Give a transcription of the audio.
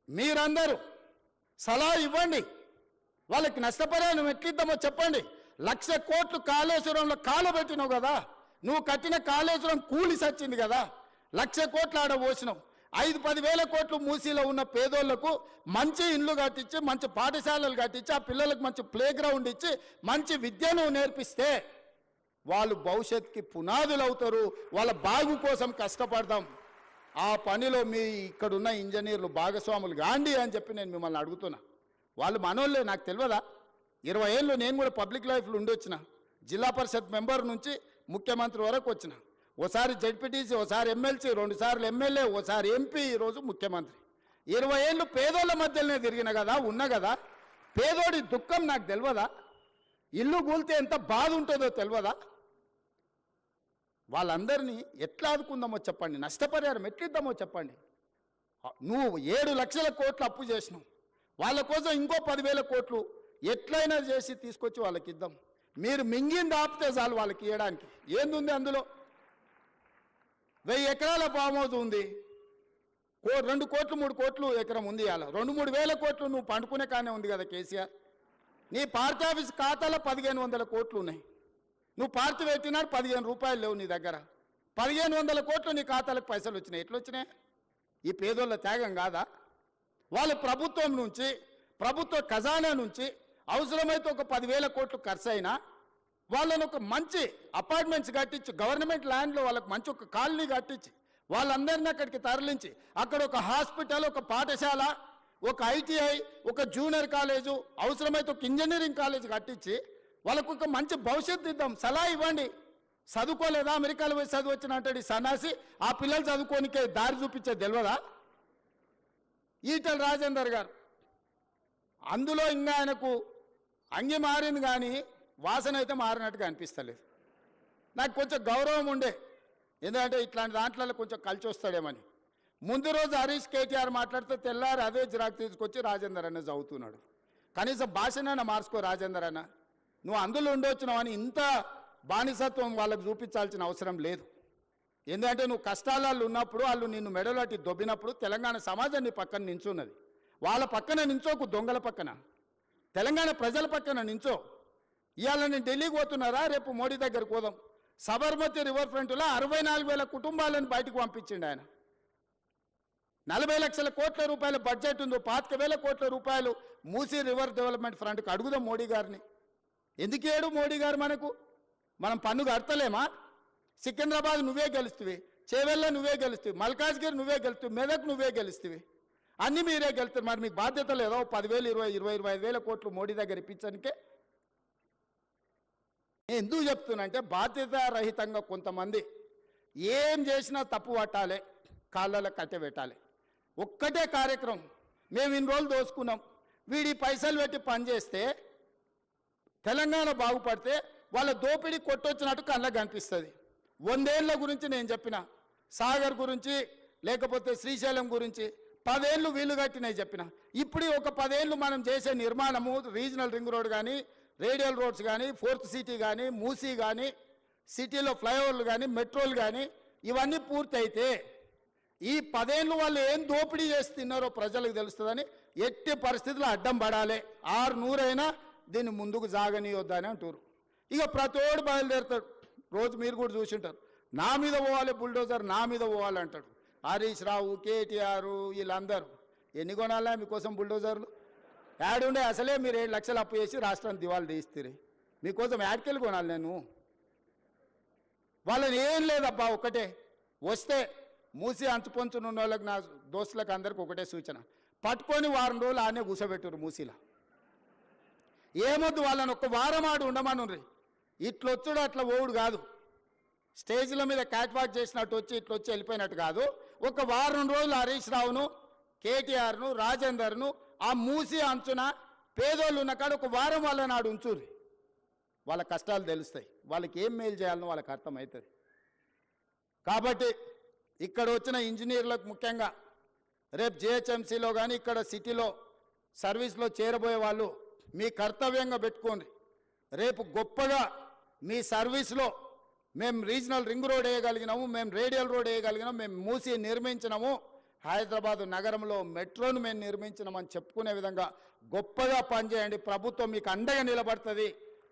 మీరందరూ సలహా ఇవ్వండి, వాళ్ళకి నష్టపరిహారం ఎట్లిద్దామో చెప్పండి. 1,00,000 కోట్లు కాళేశ్వరంలో కాలబెట్టినావు కదా, నువ్వు కట్టిన కాళేశ్వరం కూలి సచ్చింది కదా, 1,00,000 కోట్లు ఆడ పోసినావు. 5-10 వేల కోట్లు మూసీలో ఉన్న పేదోళ్లకు మంచి ఇండ్లు కట్టించి, మంచి పాఠశాలలు కట్టించి, ఆ పిల్లలకు మంచి ప్లే గ్రౌండ్ ఇచ్చి, మంచి విద్యను నేర్పిస్తే వాళ్ళు భవిష్యత్తుకి పునాదులు అవుతారు. వాళ్ళ బాగు కోసం కష్టపడదాం. ఆ పనిలో మీ ఇక్కడున్న ఇంజనీర్లు భాగస్వాములు గాండి అని చెప్పి నేను మిమ్మల్ని అడుగుతున్నా. వాళ్ళు మనోళ్ళే, నాకు తెలియదా? 20 ఏళ్ళు నేను కూడా పబ్లిక్ లైఫ్లో ఉండొచ్చిన. జిల్లా పరిషత్ మెంబర్ నుంచి ముఖ్యమంత్రి వరకు వచ్చిన. ఓసారి జడ్పీటీసీ, ఓసారి ఎమ్మెల్సీ, 2 సార్లు ఎమ్మెల్యే, ఓసారి ఎంపీ, ఈరోజు ముఖ్యమంత్రి. 20 ఏళ్ళు పేదోళ్ళ మధ్యలోనే తిరిగిన కదా, ఉన్నా కదా. పేదోడి దుఃఖం నాకు తెలియదా? ఇల్లు కూలితే ఎంత బాధ ఉంటుందో తెలియదా? వాళ్ళందరినీ ఎట్లా ఆదుకుందామో చెప్పండి, నష్టపరిహారం ఎట్లిద్దామో చెప్పండి. నువ్వు 7 లక్షల కోట్లు అప్పు చేసినావు, వాళ్ళ కోసం ఇంకో 10,000 కోట్లు ఎట్లయినా చేసి తీసుకొచ్చి వాళ్ళకి ఇద్దాం. మీరు మింగింది ఆపితే చాలు వాళ్ళకి ఇవ్వడానికి. ఏందుంది అందులో? 1000 ఎకరాల ఫామ్ హౌస్ ఉంది, 2 కోట్లు 3 కోట్లు ఎకరం ఉంది. అలా 2-3 వేల కోట్లు నువ్వు పండుకునే కానీ ఉంది కదా కేసీఆర్. నీ పార్టీ ఆఫీస్ ఖాతాలో 1,500 కోట్లు ఉన్నాయి. నువ్వు పార్టీ పెట్టినాడు 15 రూపాయలు లేవు నీ దగ్గర. 1,500 కోట్లు నీ ఖాతాలకు పైసలు వచ్చినాయి. ఎట్లా వచ్చినాయి? ఈ పేదోళ్ళ త్యాగం కాదా? వాళ్ళ ప్రభుత్వం నుంచి, ప్రభుత్వ ఖజానా నుంచి అవసరమైతే ఒక 10,000 కోట్లు ఖర్చు అయినా వాళ్ళని ఒక మంచి అపార్ట్మెంట్స్ కట్టించి, గవర్నమెంట్ ల్యాండ్లో వాళ్ళకి మంచి ఒక కాలనీ కట్టించి, వాళ్ళందరినీ అక్కడికి తరలించి, అక్కడ ఒక హాస్పిటల్, ఒక పాఠశాల, ఒక ఐటీఐ, ఒక జూనియర్ కాలేజు, అవసరమైతే ఒక ఇంజనీరింగ్ కాలేజ్ కట్టించి వాళ్ళకు ఒక మంచి భవిష్యత్తు ఇద్దాం. సలహా ఇవ్వండి. చదువుకోలేదా? అమెరికాలో పోయి చదువు వచ్చిన అంటాడు ఈ సన్నాసి. ఆ పిల్లలు చదువుకోనికే దారి చూపించేది తెలియదా? ఈటెల రాజేందర్ గారు, అందులో ఇంకా ఆయనకు అంగి మారింది కానీ వాసన అయితే మారినట్టుగా అనిపిస్తలేదు. నాకు కొంచెం గౌరవం ఉండే, ఎందుకంటే ఇట్లాంటి దాంట్లో కొంచెం కలిసి వస్తాడేమని. ముందు రోజు హరీష్ కేటీఆర్ మాట్లాడితే తెల్లారి అదే జిరాక్ తీసుకొచ్చి రాజేందర్ అన్న చదువుతున్నాడు. కనీసం భాషనైనా మార్చుకో రాజేందర్ అన్న. నువ్వు అందులో ఉండొచ్చినావు అని ఇంత బానిసత్వం వాళ్ళకు చూపించాల్సిన అవసరం లేదు. ఎందుకంటే నువ్వు కష్టాలలో ఉన్నప్పుడు వాళ్ళు నిన్ను మెడలోటి దొబ్బినప్పుడు తెలంగాణ సమాజం నీ పక్కన నించున్నది. వాళ్ళ పక్కన నించోకు, దొంగల పక్కన, తెలంగాణ ప్రజల పక్కన నించో. ఇవాళ నేను ఢిల్లీకి పోతున్నారా, రేపు మోడీ దగ్గరకు పోదాం. సబర్మతి రివర్ ఫ్రంట్లో 64,000 కుటుంబాలను బయటకు పంపించిండు ఆయన. 40 లక్షల కోట్ల రూపాయల బడ్జెట్ ఉందో, 25,000 కోట్ల రూపాయలు మూసీ రివర్ డెవలప్మెంట్ ఫ్రంట్కి అడుగుదాం మోడీ గారిని. ఎందుకు ఏడు మోడీ గారు మనకు? మనం పన్ను కడతలేమా? సికింద్రాబాద్ నువ్వే గెలుస్తువి, చేవెళ్ళ నువ్వే గెలుస్తువి, మల్కాజ్గిరి నువ్వే గెలుస్తువి, మెదక్ నువ్వే గెలుస్తువి, అన్నీ మీరే గెలుస్తారు. మరి మీకు బాధ్యత లేదా? 10,000, 20, 25,000 కోట్లు మోడీ దగ్గర ఇప్పించడానికే. నేను ఎందుకు చెప్తున్నా అంటే, బాధ్యత రహితంగా కొంతమంది ఏం చేసినా తప్పు పట్టాలి, కాళ్ళలో కట్టె పెట్టాలి. ఒక్కటే కార్యక్రమం, మేము ఇన్ని రోజులు దోసుకున్నాం, వీడి పైసలు పెట్టి పనిచేస్తే తెలంగాణ బాగుపడితే వాళ్ళ దోపిడీ కొట్టొచ్చినట్టు కళ్ళకు కనిపిస్తుంది. 100 ఏళ్ళ గురించి నేను చెప్పిన, సాగర్ గురించి, లేకపోతే శ్రీశైలం గురించి 10 ఏళ్ళు వీళ్ళు కట్టినవి చెప్పిన. ఇప్పుడు ఒక 10 ఏళ్ళు మనం చేసే నిర్మాణము, రీజనల్ రింగ్ రోడ్ కానీ, రేడియల్ రోడ్స్ కానీ, 4th సిటీ కానీ, మూసీ కానీ, సిటీలో ఫ్లైఓవర్లు కానీ, మెట్రోలు కానీ, ఇవన్నీ పూర్తయితే ఈ 10 ఏళ్ళు వాళ్ళు ఏం దోపిడీ చేసి తిన్నారో ప్రజలకు తెలుస్తుందని ఎట్టి పరిస్థితుల్లో అడ్డం పడాలి. 600 అయినా దీన్ని ముందుకు సాగనీయొద్దని అంటారు. ఇక ప్రతోడు బయలుదేరుతాడు. రోజు మీరు కూడా చూసింటారు, నా మీద పోవాలి బుల్డోజర్, నా మీద పోవాలి అంటాడు. హరీష్ రావు, కేటీఆర్, వీళ్ళందరూ ఎన్ని కొనాలా మీకోసం బుల్డోజర్లు? యాడుండే అసలే మీరు 7 లక్షలు అప్పు చేసి రాష్ట్రాన్ని దివాళి తీస్తారు. మీకోసం యాడ్కెళ్ళి కొనాలి నేను? వాళ్ళని ఏం లేదబ్బా, ఒకటే వస్తే మూసి అంచుపంచునున్న వాళ్ళకి, నా దోస్తులకు అందరికి ఒకటే సూచన, పట్టుకొని 1 వారం రోజులు ఆనే కూర్చోబెట్టురు మూసీలో. ఏమొద్దు, వాళ్ళని ఒక వారం ఆడు ఉండమనుండ్రి. ఇట్లొచ్చుడు అట్లా ఓవుడు కాదు, స్టేజ్ల మీద క్యాట్ వాక్ చేసినట్టు వచ్చి ఇట్లొచ్చి వెళ్ళిపోయినట్టు కాదు. ఒక 1 వారం రోజులు హరీష్ రావును, కేటీఆర్ను, రాజేందర్ను ఆ మూసి అంచున పేదోళ్ళు ఉన్న కాడ ఒక 1 వారం వాళ్ళని ఆడు ఉంచుర్రి. వాళ్ళ కష్టాలు తెలుస్తాయి, వాళ్ళకి ఏం మేలు చేయాలనో వాళ్ళకి అర్థమవుతుంది. కాబట్టి ఇక్కడ వచ్చిన ఇంజనీర్లకు ముఖ్యంగా రేపు జిహెచ్ఎంసీలో కానీ ఇక్కడ సిటీలో సర్వీస్లో చేరబోయే వాళ్ళు మీ కర్తవ్యంగా పెట్టుకోండి. రేపు గొప్పగా మీ సర్వీస్లో మేము రీజనల్ రింగ్ రోడ్ వేయగలిగినాము, మేము రేడియల్ రోడ్ వేయగలిగినాము, మేము మూసి నిర్మించినాము, హైదరాబాద్ నగరంలో మెట్రోను మేము నిర్మించినామని చెప్పుకునే విధంగా గొప్పగా పనిచేయండి. ప్రభుత్వం మీకు అండగా నిలబడుతుంది.